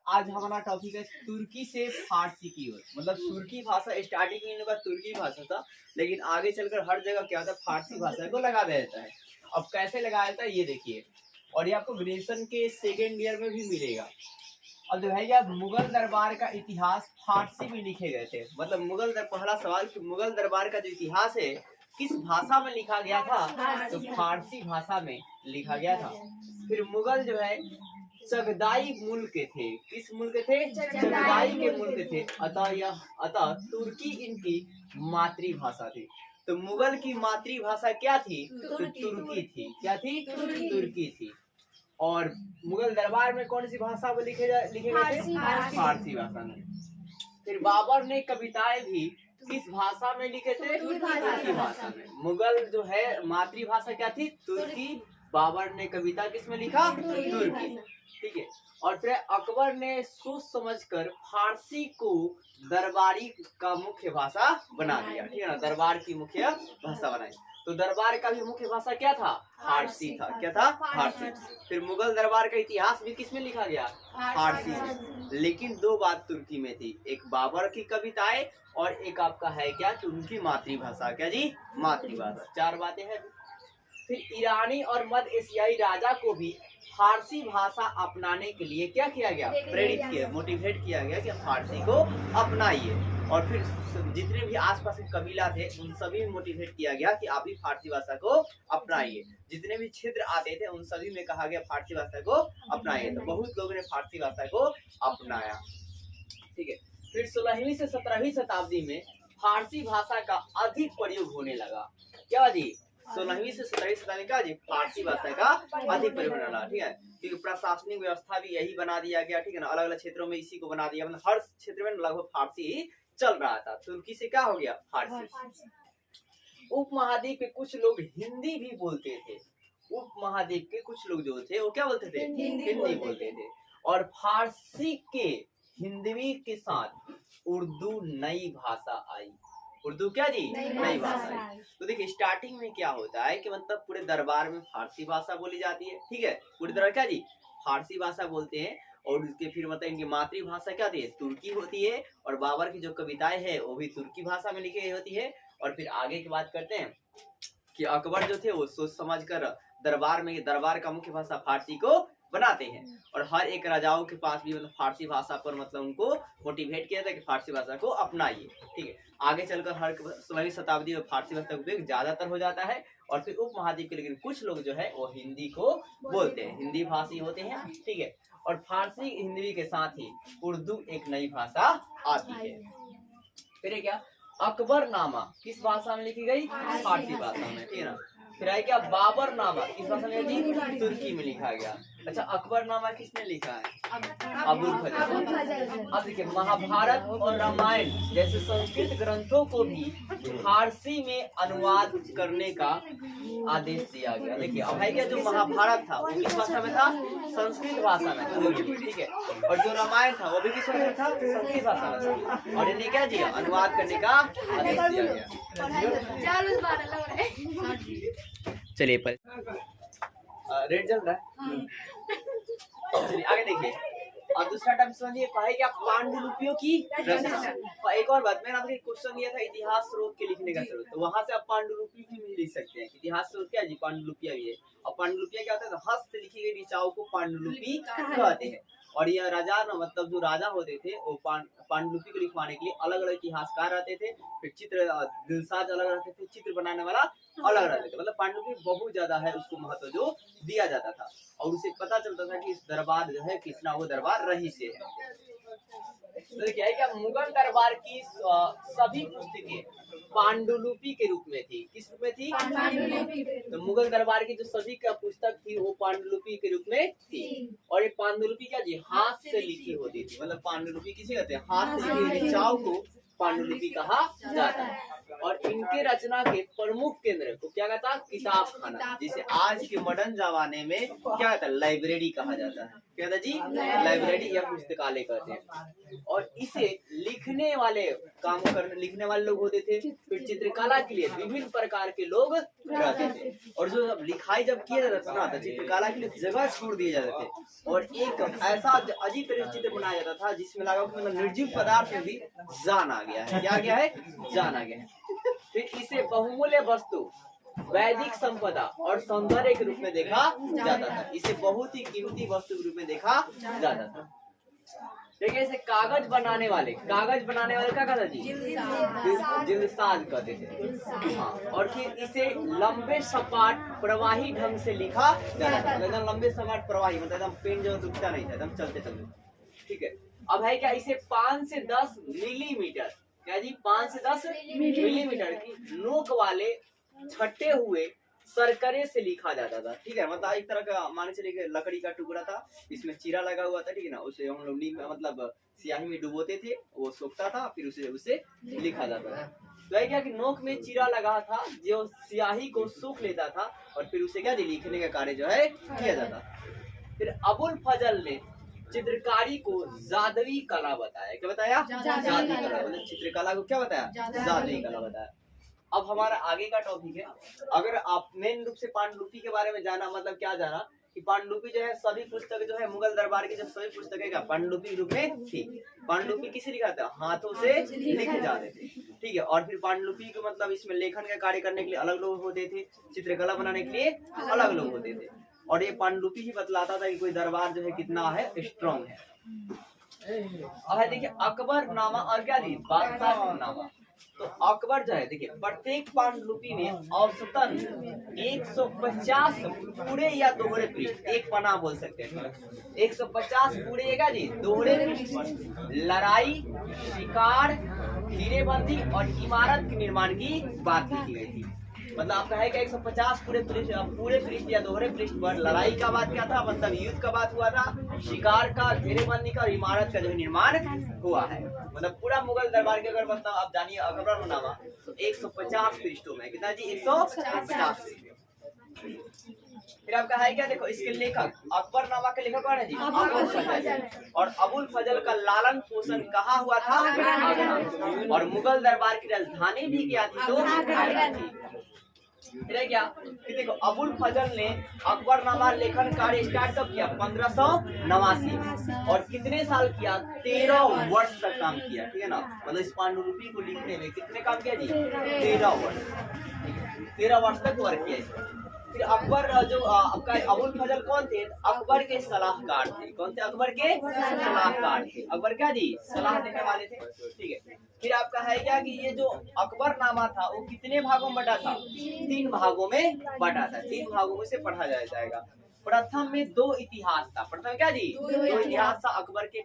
आज हमारा टॉपिक है तुर्की से फारसी की ओर। मतलब तुर्की भाषा स्टार्टिंग में इन लोगों का तुर्की भाषा था, लेकिन आगे चलकर हर जगह क्या होता है, फारसी भाषा को लगा दिया जाता है। अब कैसे लगाया जाता है ये देखिए, और ये आपको ग्रेजुएशन के सेकेंड ईयर में भी मिलेगा। अब जो है यार, मुगल दरबार का इतिहास फारसी में लिखे गए थे। मतलब पहला सवाल कि मुगल दरबार का जो इतिहास है किस भाषा में लिखा गया था, तो फारसी भाषा में लिखा गया था। फिर मुगल जो है चगदाई मूल के थे। किस मूल के थे? चगदाई के मूल के थे। अतः तुर्की इनकी मातृभाषा थी। तो मुगल की मातृभाषा क्या थी? तो तुर्की थी। क्या थी? तुर्की थी। और मुगल दरबार में कौन सी भाषा में लिखे गए थे? फारसी भाषा में। फिर बाबर ने कविताएं भी किस भाषा में लिखे थे? तुर्की भाषा में। मुगल जो है मातृभाषा क्या थी? तुर्की। बाबर ने कविता किस में लिखा? तुर्की। ठीक है। और फिर अकबर ने सोच समझकर फारसी को दरबारी का मुख्य भाषा बना दिया। ठीक है ना, दरबार की मुख्य भाषा बनाई। तो दरबार का भी मुख्य भाषा क्या था? फारसी था। क्या था? फारसी। फिर मुगल दरबार का इतिहास भी किसमें लिखा गया? फारसी में। लेकिन दो बात तुर्की में थी, एक बाबर की कविताएं और एक आपका है क्या, कि उनकी मातृभाषा। क्या जी? मातृभाषा। चार बातें हैं। फिर ईरानी और मध्य एशियाई राजा को भी फारसी भाषा अपनाने के लिए क्या किया गया? प्रेरित किया, मोटिवेट किया गया कि फारसी को अपनाइए। और फिर जितने भी आसपास के कबीला थे उन सभी में मोटिवेट किया गया कि आप भी फारसी भाषा को अपनाइए। जितने भी क्षेत्र आते थे उन सभी में कहा गया फारसी भाषा को अपनाइए। तो बहुत लोगों ने फारसी भाषा को अपनाया। ठीक है। फिर 16वीं से 17वीं शताब्दी में फारसी भाषा का अधिक प्रयोग होने लगा। क्या जी? 16वीं से 17वीं शताब्दी का जी फारसी भाषा का अधिक प्रयोग होने लगा। ठीक है, क्योंकि प्रशासनिक व्यवस्था भी यही बना दिया गया। ठीक है ना, अलग अलग क्षेत्रों में इसी को बना दिया। मतलब हर क्षेत्र में लगभग फारसी ही चल रहा था। तुर्की से क्या हो गया? फारसी। उपमहाद्वीप के कुछ लोग हिंदी भी बोलते थे। उपमहाद्वीप के कुछ लोग जो थे वो क्या बोलते थे? हिंदी बोलते थे। और फारसी के हिंदी के साथ उर्दू नई भाषा आई। उर्दू क्या जी? नई भाषा आई। तो देखिए स्टार्टिंग में क्या होता है कि मतलब पूरे दरबार में फारसी भाषा बोली जाती है। ठीक है, पूरे दरबार क्या जी? फारसी भाषा बोलते हैं। और उसके फिर मतलब इनकी मातृभाषा क्या होती है? तुर्की होती है। और बाबर की जो कविताएं है वो भी तुर्की भाषा में लिखी होती है। और फिर आगे की बात करते हैं कि अकबर जो थे वो सोच समझ कर दरबार का मुख्य भाषा फारसी को बनाते हैं। और हर एक राजाओं के पास भी मतलब फारसी भाषा पर मतलब उनको मोटिवेट किया था कि फारसी भाषा को अपनाइए। ठीक है, आगे चलकर हर 16वीं शताब्दी में फारसी भाषा का उपयोग ज्यादातर हो जाता है। और फिर उपमहाद्वीप के लेकिन कुछ लोग जो है वो हिंदी को बोलते हैं, हिंदी भाषी होते हैं। ठीक है, और फारसी हिंदी के साथ ही उर्दू एक नई भाषा आती है। फिर क्या, अकबरनामा किस भाषा में लिखी गई? फारसी भाषा में। ठीक है ना। फिर है क्या, बाबरनामा किस भाषा में लिखी? तुर्की में लिखा गया। अच्छा, अकबरनामा किसने लिखा है? अबुल फजल। अब देखिए महाभारत और रामायण जैसे संस्कृत ग्रंथों को भी फारसी में अनुवाद करने का आदेश दिया गया। देखिए अब है क्या, जो महाभारत था वो किस भाषा में था? संस्कृत भाषा में। ठीक है, और जो रामायण था वो भी किस भाषा में था? संस्कृत भाषा में था। और इन्हें क्या दिया? अनुवाद करने का आदेश दिया गया। चलिए पर रेड चल रहा है। चलिए आगे देखिए। और दूसरा टर्म समझिए, कहे क्या? पांडुलिपियों की रचना। एक और बात, मैंने आपको क्वेश्चन दिया था इतिहास स्रोत के लिखने का जरूरत, तो वहां से आप पांडुलिपि भी लिख सकते हैं। इतिहास स्रोत क्या जी? पांडुलिपियां भी है। और पांडुलिपियां क्या होता है? हस्त से लिखी गई ऋचाओं को पांडुलिपि कहते हैं। और यह राजा मतलब जो राजा होते थे वो पांडुलिपि को लिखवाने के लिए अलग अलग इतिहासकार रहते थे। फिर चित्र दिलसाज अलग रहते थे, चित्र बनाने वाला अलग रहते थे। मतलब पांडुलिपि बहुत ज्यादा है, उसको महत्व जो दिया जाता था। और उसे पता चलता था कि इस दरबार जो है कितना वो दरबार रही से है। तो क्या है क्या, मुगल दरबार की सभी पुस्तकें पांडुलिपि के रूप में थी। किस रूप में थी? तो मुगल दरबार की जो सभी का पुस्तक थी वो पांडुलिपि के रूप में थी। और ये पांडुलिपि क्या जी? हाथ से लिखी होती थी। मतलब पांडुलिपि किसे कहते हैं? हाथ से लिखी ऋचाओं को पांडुलिपि कहा जाता है। और इनके रचना के प्रमुख केंद्र को क्या कहता है? किताब खाना, जिसे आज के मॉडर्न जमाने में क्या कहता है? लाइब्रेरी कहा जाता है। क्या था जी, लाइब्रेरी या पुस्तकालय कहते हैं। और इसे लिखने वाले लिखने वाले लोग होते थे। फिर चित्रकला के लिए विभिन्न प्रकार के लोग रहते थे, और जो लिखाई जब किया जाता था ना, तो चित्रकला के लिए जगह छोड़ दिए जाते थे, और एक ऐसा अजीब तरह से चित्र बनाया जाता था जिसमें लगा कि मतलब निर्जीव पदार्थ में भी जान आ गया है। क्या गया है? जान आ गया है। फिर इसे बहुमूल्य वस्तु, वैदिक संपदा और सौंदर्य के रूप में देखा जाता था। इसे बहुत ही कीमती वस्तु के रूप में देखा जाता था। देखिए, इसे कागज बनाने वाले क्या कहता जी? जिल्दसाज कहते थे। हाँ, और फिर इसे लंबे सपाट प्रवाही ढंग से लिखा जाता था। एकदम लंबे सपाट प्रवाही, मतलब एकदम पेन जो रुकता नहीं था, एकदम चलते चलते। ठीक है, अब है क्या, इसे 5 से 10 मिलीमीटर, क्या जी, 5 से 10 मिलीमीटर की नोक वाले छटे हुए सरकरे से लिखा जाता था। ठीक है, मतलब एक तरह का मान चलिए लकड़ी का टुकड़ा था, इसमें चीरा लगा हुआ था, ठीक है ना, उसे हम लोग मतलब स्याही में डुबोते थे, वो सूखता था, फिर उसे लिखा जाता था। तो है क्या कि नोक में चीरा लगा था जो स्याही को सूख लेता था, और फिर उसे क्या लिखने का कार्य जो है किया जाता। फिर अबुल फजल ने चित्रकारी को जादवी कला बताया। क्या बताया? जादवी कला, मतलब चित्रकला को क्या बताया? जादवी कला बताया। अब हमारा आगे का टॉपिक है, अगर आप मेन रूप से पांडुलिपि के बारे में जाना, मतलब क्या जाना कि पांडुलिपि जो है, सभी पुस्तकें जो है मुगल दरबार की, जब सभी पुस्तकें का पांडुलिपि रूप में थी। पांडुलिपि किसे लिखा था? हाथों से लिखे जाते थे। ठीक है, और फिर पांडुलिपि को मतलब इसमें लेखन का कार्य करने के लिए अलग लोग होते थे, चित्रकला बनाने के लिए अलग लोग होते थे, और ये पांडुलिपि ही बतलाता था कि कोई दरबार जो है कितना है स्ट्रॉन्ग है। अब है देखिए अकबर नामा और क्या दी, बादशाह नामा। तो अकबर जो है देखिए, प्रत्येक पांडुलिपि में औसतन 150 पूरे या दोहरे पृष्ठ, एक पन्ना बोल सकते हैं, 150 पूरे का जी दोहरे पृष्ठ पर लड़ाई, शिकार, घेरेबंदी और इमारत के निर्माण की बात लिखी गई थी। मतलब आपका है क्या, 150 पूरे पृष्ठ या दोहरे पृष्ठ पर लड़ाई का बात क्या था, मतलब युद्ध का बात हुआ था, शिकार का, घेरेबंदी का और इमारत का जो निर्माण हुआ है। मतलब पूरा मुगल दरबार के अगर मतलब आप जानिए अकबरनामा, तो 150 पृष्ठों में कितना जी, 150। फिर आपका है क्या, देखो इसके लेखक, अकबरनामा के लेखक कौन है जी? अबुल फजल। और अबुल फजल का लालन पोषण कहाँ हुआ था? आगरा। और मुगल दरबार की राजधानी भी क्या थी? तो आगरा थी। फिर क्या, फिर देखो अबुल फजल ने अकबरनामा लेखन कार्य स्टार्ट कब किया? 1589। और कितने साल किया? 13 वर्ष तक काम किया। ठीक है ना, मतलब इस पांडुलिपि को लिखने में कितने काम किया जी? 13 वर्ष, 13 वर्ष तक वर्क किया इसमें। फिर अकबर जो आपका अबुल फजल कौन थे? अकबर के सलाहकार थे। कौन थे? अकबर के सलाहकार थे। अकबर क्या जी? सलाह देने वाले थे। ठीक है, फिर आपका है क्या कि ये जो अकबरनामा था वो कितने भागों में बटा था? 3 भागों में बटा था। 3 भागों में से पढ़ा जाएगा। प्रथम में 2 इतिहास था। प्रथम क्या जी? 2 इतिहास था अकबर के।